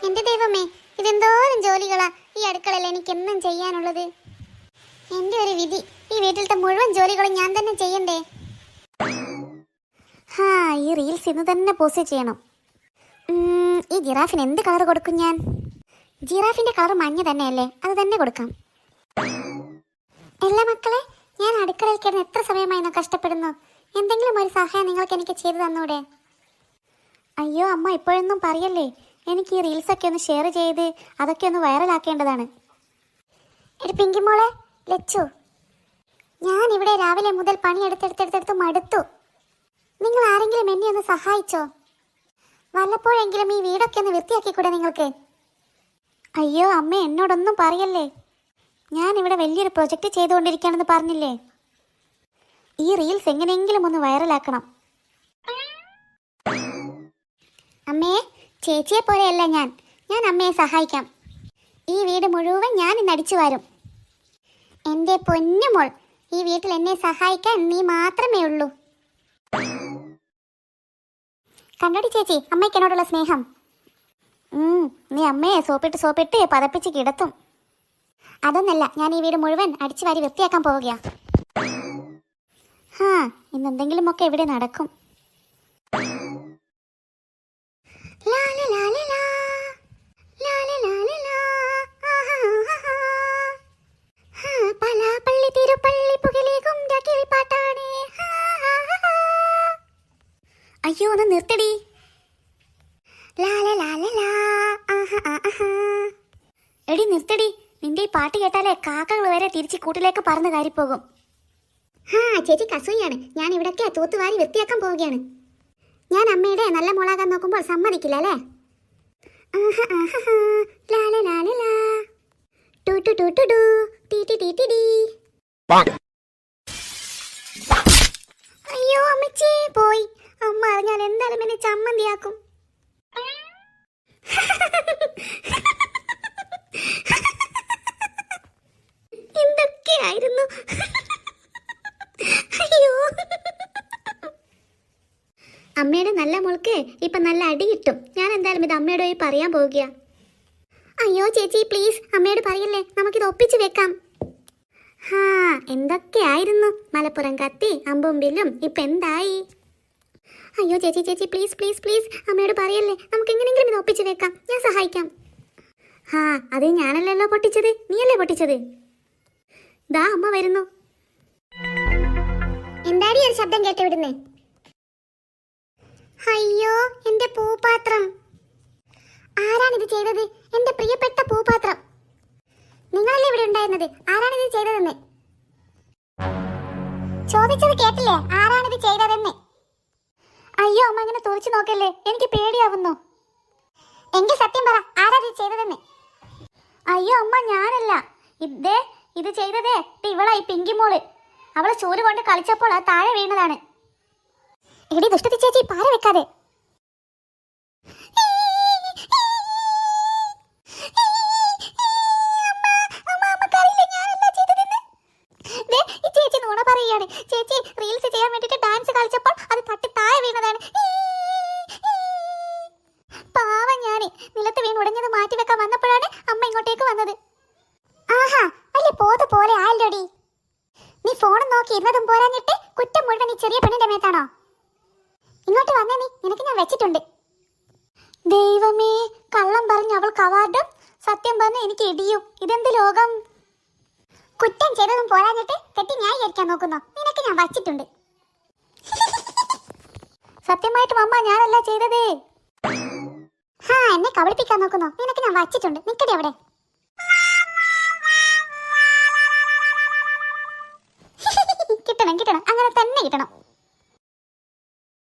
എന്റെ ദൈവമേ, ഇതെന്തോരം ജോലികളാ ഈ അടുക്കളയിൽ എനിക്ക് എന്നും ചെയ്യാനുള്ളത്. എന്റെ ഒരു വിധി, ഈ വീട്ടിലത്തെ മുഴുവൻ ജോലികളും ഞാൻ തന്നെ ചെയ്യണ്ടേ. ഈ റീൽസ് ഇന്ന് തന്നെ പോസ്റ്റ് ചെയ്യണം. ഈ ജിറാഫിന് എന്ത് കളർ കൊടുക്കും ഞാൻ? ജിറാഫിന്റെ കളർ മഞ്ഞ തന്നെയല്ലേ, അത് തന്നെ കൊടുക്കാം. എല്ലാ മക്കളെ, ഞാൻ അടുക്കളയിൽ കിടന്ന് എത്ര സമയമായി കഷ്ടപ്പെടുന്നു. എന്തെങ്കിലും ഒരു സഹായം നിങ്ങൾക്ക് എനിക്ക് ചെയ്തു തന്നൂടെ? അയ്യോ അമ്മ, ഇപ്പോഴൊന്നും പറയല്ലേ. എനിക്ക് ഈ റീൽസൊക്കെ ഒന്ന് ഷെയർ ചെയ്ത് അതൊക്കെ ഒന്ന് വൈറലാക്കേണ്ടതാണ്. എടി പിങ്കി മോളെ, ലച്ചു, ഞാൻ ഇവിടെ രാവിലെ മുതൽ പണിയെടുത്തെടുത്തെടുത്തെടുത്ത് മടുത്തു. നിങ്ങൾ ആരെങ്കിലും എന്നെ ഒന്ന് സഹായിച്ചോ? വല്ലപ്പോഴെങ്കിലും ഈ വീടൊക്കെ ഒന്ന് വൃത്തിയാക്കിക്കൂടെ നിങ്ങൾക്ക്? അയ്യോ അമ്മ, എന്നോടൊന്നും പറയല്ലേ. ഞാൻ ഇവിടെ വലിയൊരു പ്രൊജക്റ്റ് ചെയ്തുകൊണ്ടിരിക്കുകയാണെന്ന് പറഞ്ഞില്ലേ. ഈ റീൽസ് എങ്ങനെയെങ്കിലും ഒന്ന് വൈറലാക്കണം. അമ്മേ, ചേച്ചിയെ പോലെയല്ല ഞാൻ അമ്മയെ സഹായിക്കാം. ഈ വീട് മുഴുവൻ ഞാൻ ഇന്ന് അടിച്ചു വാരും. എൻ്റെ പൊന്നുമോൾ, ഈ വീട്ടിൽ എന്നെ സഹായിക്കാൻ നീ മാത്രമേ ഉള്ളൂ. കണ്ടോടി ചേച്ചി, അമ്മയ്ക്ക് എന്നോടുള്ള സ്നേഹം. നീ അമ്മയെ സോപ്പിട്ട് പതപ്പിച്ച് കിടത്തും. അതൊന്നല്ല, ഞാൻ ഈ വീട് മുഴുവൻ അടിച്ചു വാരി വൃത്തിയാക്കാൻ പോവുകയാ. ഇന്നെന്തെങ്കിലുമൊക്കെ ഇവിടെ നടക്കും. അയ്യോ, ഒന്ന് നിർത്തടി. എടി നിർത്തടി, നിന്റെ ഈ പാട്ട് കേട്ടാലേ കാക്കകൾ വരെ തിരിച്ച് കൂട്ടിലേക്ക് പറന്ന് കയറിപ്പോകും. ചേച്ചി കസൂയാണ്. ഞാൻ ഇവിടൊക്കെ തൂത്തുവാരി വൃത്തിയാക്കാൻ പോവുകയാണ്. ഞാൻ അമ്മയുടെ നല്ല മോളാകാൻ നോക്കുമ്പോൾ സമ്മതിക്കില്ല അല്ലേ? അയ്യോ അമ്മച്ചി, പോയി. അമ്മ അറിഞ്ഞാൽ എന്തായാലും എന്നെ ചമ്മന്തിയാക്കും. എന്തൊക്കെയായിരുന്നു. അയ്യോ, അമ്മയുടെ നല്ല മോൾക്ക് ഇപ്പൊ നല്ല അടി കിട്ടും. ഞാൻ എന്തായാലും ഇത് അമ്മയോട് പോയി പറയാൻ പോവുക. അയ്യോ ചേച്ചി പ്ലീസ്, അമ്മയോട് പറയല്ലേ, നമുക്കിത് ഒപ്പിച്ചു വെക്കാം. എന്തൊക്കെയായിരുന്നു. മലപ്പുറം കത്തി അമ്പും ബില്ലും ഇപ്പൊ എന്തായി? അയ്യോ ചേച്ചി പ്ലീസ് പ്ലീസ് പ്ലീസ്, അമ്മയോട് പറയല്ലേ, നമുക്ക് എങ്ങനെയെങ്കിലും ഇത് ഒപ്പിച്ചു വെക്കാം. ഞാൻ സഹായിക്കാം. അത് ഞാനല്ലല്ലോ പൊട്ടിച്ചത്, നീയല്ലേ പൊട്ടിച്ചത്. ദാ അമ്മ വരുന്നു. എന്താടി ഒരു ശബ്ദം കേട്ട് വിടുന്നേ? അയ്യോ, എന്റെ പൂപാത്രം. ആരാണിത് ചെയ്തത്? എന്റെ പ്രിയപ്പെട്ട പൂപാത്രം. നിങ്ങളല്ലേ ഇവിടെ ഉണ്ടായിരുന്നത്? ആരാണിത് ചെയ്തതെന്ന് ചോദിച്ചത് കേട്ടില്ലേ? ആരാണിത് ചെയ്തതെന്ന്? അയ്യോ അമ്മ, ഇങ്ങനെ തുറച്ചു നോക്കല്ലേ, എനിക്ക് പേടിയാവുന്നു. എന്റെ സത്യം പറ, ആരാത് ചെയ്തതെന്ന്? അയ്യോ അമ്മ, ഞാനല്ല. ഇത് ചെയ്തതേ ഇവളായി പിങ്കി മോള്. അവളെ ചൂര് കൊണ്ട് കളിച്ചപ്പോൾ അത് താഴെ വീണതാണ്. എടി ദുഷ്ടത്തി ചേച്ചി, പാര വെക്കാതെ. ചേച്ചി നുണ പറയുകയാണ്. ചേച്ചി റീൽസ് ചെയ്യാൻ വേണ്ടിട്ട് ഡാൻസ് കളിച്ചപ്പോൾ അത് തട്ടി താഴെ വീണതാണ്. പാവം, ഞാന് നിലത്ത് വീണ് ഉടഞ്ഞത് മാറ്റി വെക്കാൻ വന്നപ്പോഴാണ് അമ്മ ഇങ്ങോട്ടേക്ക് വന്നത്. വലിയ പോത പോലെ ആയല്ലോടി. നീ ഫോണും നോക്കി ഇരുന്നതും പോരാഞ്ഞിട്ട് കുറ്റം മുഴുവൻ ഈ ചെറിയ പെണ്ണിന്റെ മേത്താണോ? ഇങ്ങോട്ട് വന്നേ, നിനക്ക് ഞാൻ വെച്ചിട്ടുണ്ട്. ദൈവമേ, കള്ളം പറഞ്ഞ് അവൾക്ക് അവാർഡും സത്യം പറഞ്ഞ് എനിക്ക് ഇടിയും. ഇതെന്ത് ലോകം? കുറ്റം ചെയ്തതും പോരാഞ്ഞിട്ട് തെറ്റി ന്യായീകരിക്കാൻ നോക്കുന്നു. നിനക്ക് ഞാൻ വച്ചിട്ടുണ്ട്. സത്യമായിട്ടും അമ്മ ഞാനല്ല ചെയ്തത്. എന്നെ കബളിപ്പിക്കാൻ നോക്കുന്നു. നിനക്ക് ഞാൻ വച്ചിട്ടുണ്ട്. നിക്കടി അവിടെ. കിട്ടണം, അങ്ങനെ തന്നെ കിട്ടണം.